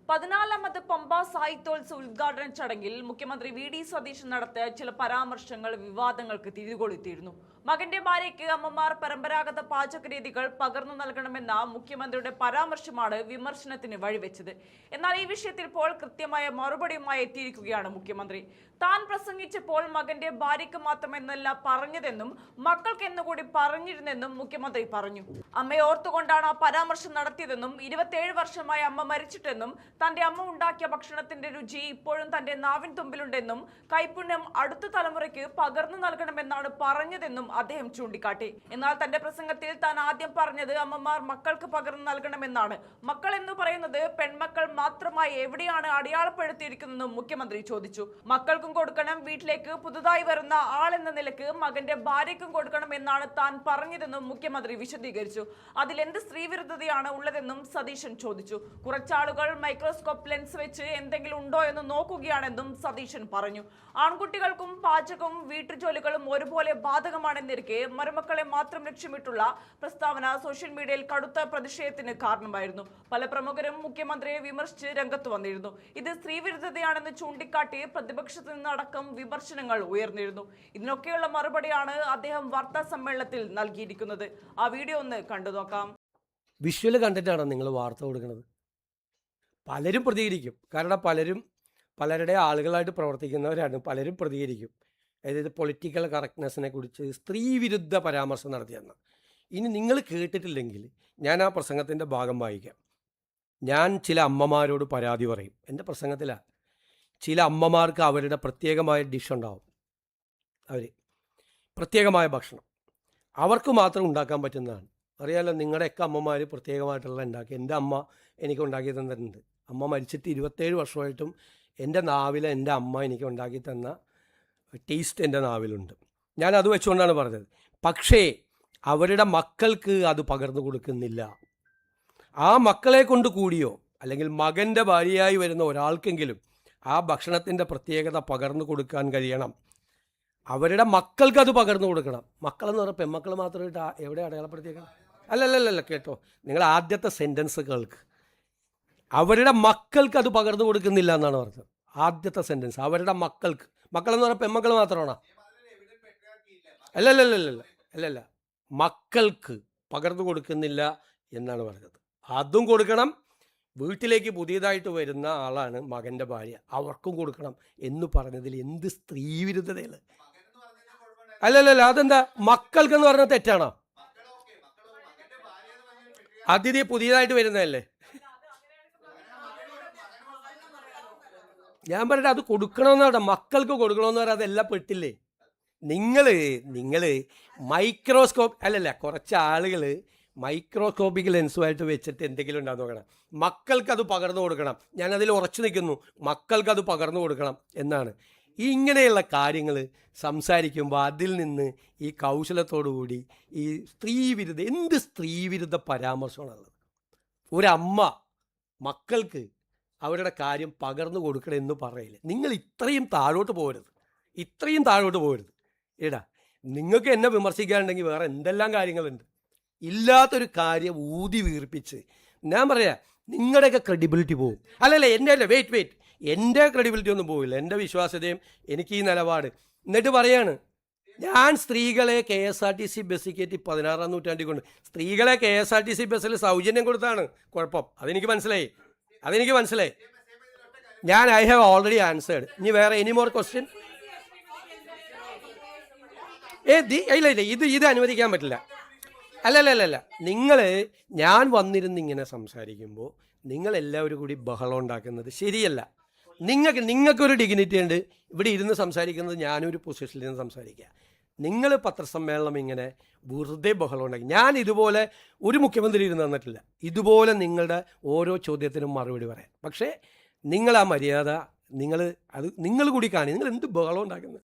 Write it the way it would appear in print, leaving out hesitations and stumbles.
14ാമത് പമ്പ സാഹിത്യോത്സവ ഉദ്ഘാടന ചടങ്ങിൽ മുഖ്യമന്ത്രി വി.ഡി. സതീശൻ നടത്തിയ ചില പരാമർശങ്ങൾ വിവാദങ്ങൾക്ക് തിരികൊളുത്തിയിരുന്നു. മകന്റെ ഭാര്യയ്ക്ക് അമ്മമാർ പരമ്പരാഗത പാചക രീതികൾ പകർന്നു നൽകണമെന്ന മുഖ്യമന്ത്രിയുടെ പരാമർശമാണ് വിമർശനത്തിന് വഴിവെച്ചത്. എന്നാൽ ഈ വിഷയത്തിൽ ഇപ്പോൾ കൃത്യമായ മറുപടിയുമായി എത്തിയിരിക്കുകയാണ് മുഖ്യമന്ത്രി. താൻ പ്രസംഗിച്ചപ്പോൾ മകന്റെ ഭാര്യയ്ക്ക് മാത്രമെന്നല്ല പറഞ്ഞതെന്നും മക്കൾക്ക് എന്നുകൂടി പറഞ്ഞിരുന്നെന്നും മുഖ്യമന്ത്രി പറഞ്ഞു. അമ്മയെ ഓർത്തുകൊണ്ടാണ് ആ പരാമർശം നടത്തിയതെന്നും 27 വർഷമായി അമ്മ മരിച്ചിട്ടെന്നും തന്റെ അമ്മ ഉണ്ടാക്കിയ ഭക്ഷണത്തിന്റെ രുചി ഇപ്പോഴും തന്റെ നാവിൻ തുമ്പിലുണ്ടെന്നും കൈപുണ്യം അടുത്ത തലമുറയ്ക്ക് പകർന്നു നൽകണമെന്നാണ് പറഞ്ഞതെന്നും അദ്ദേഹം ചൂണ്ടിക്കാട്ടി. എന്നാൽ തന്റെ പ്രസംഗത്തിൽ താൻ ആദ്യം പറഞ്ഞത് അമ്മമാർ മക്കൾക്ക് പകർന്നു നൽകണമെന്നാണ്. മക്കൾ എന്ന് പറയുന്നത് പെൺമക്കൾ മാത്രമായി എവിടെയാണ് അടയാളപ്പെടുത്തിയിരിക്കുന്നതെന്നും മുഖ്യമന്ത്രി ചോദിച്ചു. മക്കൾക്കും കൊടുക്കണം, വീട്ടിലേക്ക് പുതുതായി വരുന്ന ആളെന്ന നിലയ്ക്ക് മകന്റെ ഭാര്യയ്ക്കും കൊടുക്കണം എന്നാണ് താൻ പറഞ്ഞതെന്നും മുഖ്യമന്ത്രി വിശദീകരിച്ചു. അതിലെന്ത് സ്ത്രീവിരുദ്ധതയാണ് ഉള്ളതെന്നും സതീശൻ ചോദിച്ചു. കുറച്ചാളുകൾ മൈക്രോസ്കോപ്പ് ലെൻസ് വെച്ച് എന്തെങ്കിലും ഉണ്ടോ എന്ന് നോക്കുകയാണെന്നും സതീശൻ പറഞ്ഞു. ആൺകുട്ടികൾക്കും പാചകവും വീട്ടുജോലികളും ഒരുപോലെ ബാധകമാണെന്നിരിക്കെ മരുമക്കളെ മാത്രം ലക്ഷ്യമിട്ടുള്ള പ്രസ്താവന സോഷ്യൽ മീഡിയയിൽ കടുത്ത പ്രതിഷേധത്തിന് കാരണമായിരുന്നു. പല പ്രമുഖരും മുഖ്യമന്ത്രിയെ വിമർശിച്ച് രംഗത്ത് വന്നിരുന്നു. ഇത് സ്ത്രീവിരുദ്ധതയാണെന്ന് ചൂണ്ടിക്കാട്ടി പ്രതിപക്ഷത്തു നിന്നടക്കം വിമർശനങ്ങൾ ഉയർന്നിരുന്നു. ഇതിനൊക്കെയുള്ള മറുപടിയാണ് അദ്ദേഹം വാർത്താ സമ്മേളനത്തിൽ നൽകിയിരിക്കുന്നത്. ആ വീഡിയോ ഒന്ന് കണ്ടു നോക്കാം. വിഷ്വൽ കണ്ടിട്ടാണ് നിങ്ങൾ വാർത്ത കൊടുക്കുന്നത്. പലരും പ്രതികരിക്കും. കാരണം പലരുടെ ആളുകളായിട്ട് പ്രവർത്തിക്കുന്നവരാണ്. പലരും പ്രതികരിക്കും. അതായത് പൊളിറ്റിക്കൽ കറക്റ്റ്നെസ്സിനെ കുറിച്ച് സ്ത്രീവിരുദ്ധ പരാമർശം നടത്തിയെന്ന്. ഇനി നിങ്ങൾ കേട്ടിട്ടില്ലെങ്കിൽ ഞാൻ ആ പ്രസംഗത്തിൻ്റെ ഭാഗം വായിക്കാം. ഞാൻ ചില അമ്മമാരോട് പരാതി പറയും. എൻ്റെ പ്രസംഗത്തിലാണ്. ചില അമ്മമാർക്ക് അവരുടെ പ്രത്യേകമായ ഡിഷ് ഉണ്ടാവും. അവർ പ്രത്യേകമായ ഭക്ഷണം അവർക്ക് മാത്രം ഉണ്ടാക്കാൻ പറ്റുന്നതാണ്. അറിയാമല്ലോ, നിങ്ങളുടെയൊക്കെ അമ്മമാർ പ്രത്യേകമായിട്ടുള്ള ഉണ്ടാക്കി. എൻ്റെ അമ്മ എനിക്ക് ഉണ്ടാക്കി തന്നിട്ടുണ്ട്. അമ്മ മരിച്ചിട്ട് 27 വർഷമായിട്ടും എൻ്റെ നാവിൽ എൻ്റെ അമ്മ എനിക്ക് ഉണ്ടാക്കി തന്ന ടേസ്റ്റ് എൻ്റെ നാവിലുണ്ട്. ഞാനത് വെച്ചുകൊണ്ടാണ് പറഞ്ഞത്. പക്ഷേ അവരുടെ മക്കൾക്ക് അത് പകർന്നു കൊടുക്കുന്നില്ല. ആ മക്കളെ കൊണ്ട് കൂടിയോ അല്ലെങ്കിൽ മകൻ്റെ ഭാര്യയായി വരുന്ന ഒരാൾക്കെങ്കിലും ആ ഭക്ഷണത്തിൻ്റെ പ്രത്യേകത പകർന്നു കൊടുക്കാൻ കഴിയണം. അവരുടെ മക്കൾക്ക് അത് പകർന്നു കൊടുക്കണം. മക്കളെന്ന് പറഞ്ഞാൽ പെൺമക്കൾ മാത്രമായിട്ട് എവിടെ അടയാളപ്പെടുത്തിയേക്കണം? അല്ലല്ലല്ല, കേട്ടോ, നിങ്ങൾ ആദ്യത്തെ സെൻറ്റൻസ് കേൾക്ക്. അവരുടെ മക്കൾക്ക് അത് പകർന്നു കൊടുക്കുന്നില്ല എന്നാണ് പറഞ്ഞത്. ആദ്യത്തെ സെൻറ്റൻസ് അവരുടെ മക്കൾക്ക്. മക്കളെന്ന് പറഞ്ഞാൽ പെൺമക്കൾ മാത്രമാണോ? അല്ലല്ല, മക്കൾക്ക് പകർന്നു കൊടുക്കുന്നില്ല എന്നാണ് പറഞ്ഞത്. അതും കൊടുക്കണം. വീട്ടിലേക്ക് പുതിയതായിട്ട് വരുന്ന ആളാണ് മകൻ്റെ ഭാര്യ, അവർക്കും കൊടുക്കണം എന്ന് പറഞ്ഞതിൽ എന്ത് സ്ത്രീവിരുദ്ധതയാണ്? അല്ലല്ല, അതെന്താ? മക്കൾക്കെന്ന് പറഞ്ഞാൽ തെറ്റാണോ? അതിഥി പുതിയതായിട്ട് വരുന്നതല്ലേ? ഞാൻ പറഞ്ഞിട്ട് അത് കൊടുക്കണമെന്നാണ്. മക്കൾക്ക് കൊടുക്കണമെന്ന് പറഞ്ഞാൽ അതെല്ലാം പെട്ടില്ലേ? നിങ്ങൾ മൈക്രോസ്കോപ്പ് അല്ലല്ല, കുറച്ച് ആളുകൾ മൈക്രോസ്കോപ്പിക് ലെൻസുമായിട്ട് വെച്ചിട്ട് എന്തെങ്കിലും ഉണ്ടാകുന്ന നോക്കണം. മക്കൾക്കത് പകർന്നു കൊടുക്കണം. ഞാനതിൽ ഉറച്ചു നിൽക്കുന്നു. മക്കൾക്കത് പകർന്നു കൊടുക്കണം എന്നാണ്. ഇങ്ങനെയുള്ള കാര്യങ്ങൾ സംസാരിക്കുമ്പോൾ അതിൽ നിന്ന് ഈ കൗശലത്തോടുകൂടി ഈ എന്ത് സ്ത്രീവിരുദ്ധ പരാമർശമാണുള്ളത്? ഒരമ്മ മക്കൾക്ക് അവരുടെ കാര്യം പകർന്നു കൊടുക്കണം എന്ന് പറയില്ല. നിങ്ങൾ ഇത്രയും താഴോട്ട് പോകരുത്. എടാ, നിങ്ങൾക്ക് എന്നെ വിമർശിക്കാനുണ്ടെങ്കിൽ വേറെ എന്തെല്ലാം കാര്യങ്ങളുണ്ട്. ഇല്ലാത്തൊരു കാര്യം ഊതി വീർപ്പിച്ച് ഞാൻ പറയാം, നിങ്ങളുടെയൊക്കെ ക്രെഡിബിലിറ്റി പോകും. വെയിറ്റ് എൻ്റെ ക്രെഡിബിലിറ്റി ഒന്നും പോവില്ല. എൻ്റെ വിശ്വാസ്യതയും എനിക്ക് ഈ നിലപാട്. എന്നിട്ട് പറയാണ്, ഞാൻ സ്ത്രീകളെ KSRTC ബസ്സിൽ കയറ്റി 16-ാം നൂറ്റാണ്ടിൽ കൊണ്ട് സ്ത്രീകളെ KSRTC ബസ്സിൽ സൗജന്യം കൊടുത്താണ് കുഴപ്പം. അതെനിക്ക് മനസ്സിലായി. ഞാൻ ഐ ഹാവ് ഓൾറെഡി ആൻസേർഡ്. ഇനി വേറെ എനി മോർ ക്വസ്റ്റ്യൻ? ഇത് അനുവദിക്കാൻ പറ്റില്ല. അല്ലല്ല, ഞാൻ വന്നിരുന്നിങ്ങനെ സംസാരിക്കുമ്പോൾ നിങ്ങളെല്ലാവരും കൂടി ബഹളം ഉണ്ടാക്കുന്നത് ശരിയല്ല. നിങ്ങൾക്കൊരു ഡിഗ്നിറ്റി ഉണ്ട്. ഇവിടെ ഇരുന്ന് സംസാരിക്കുന്നത് ഞാനൊരു പൊസിഷനിൽ നിന്ന് സംസാരിക്കുക. നിങ്ങൾ പത്രസമ്മേളനം ഇങ്ങനെ വെറുതെ ബഹളം ഉണ്ടാക്കി. ഞാൻ ഇതുപോലെ ഒരു മുഖ്യമന്ത്രി ഇരുന്ന് തന്നിട്ടില്ല. ഇതുപോലെ നിങ്ങളുടെ ഓരോ ചോദ്യത്തിനും മറുപടി പറയാം. പക്ഷേ നിങ്ങൾ ആ മര്യാദ നിങ്ങൾ കൂടി കാണി. നിങ്ങൾ എന്ത് ബഹളം ഉണ്ടാക്കുന്നത്?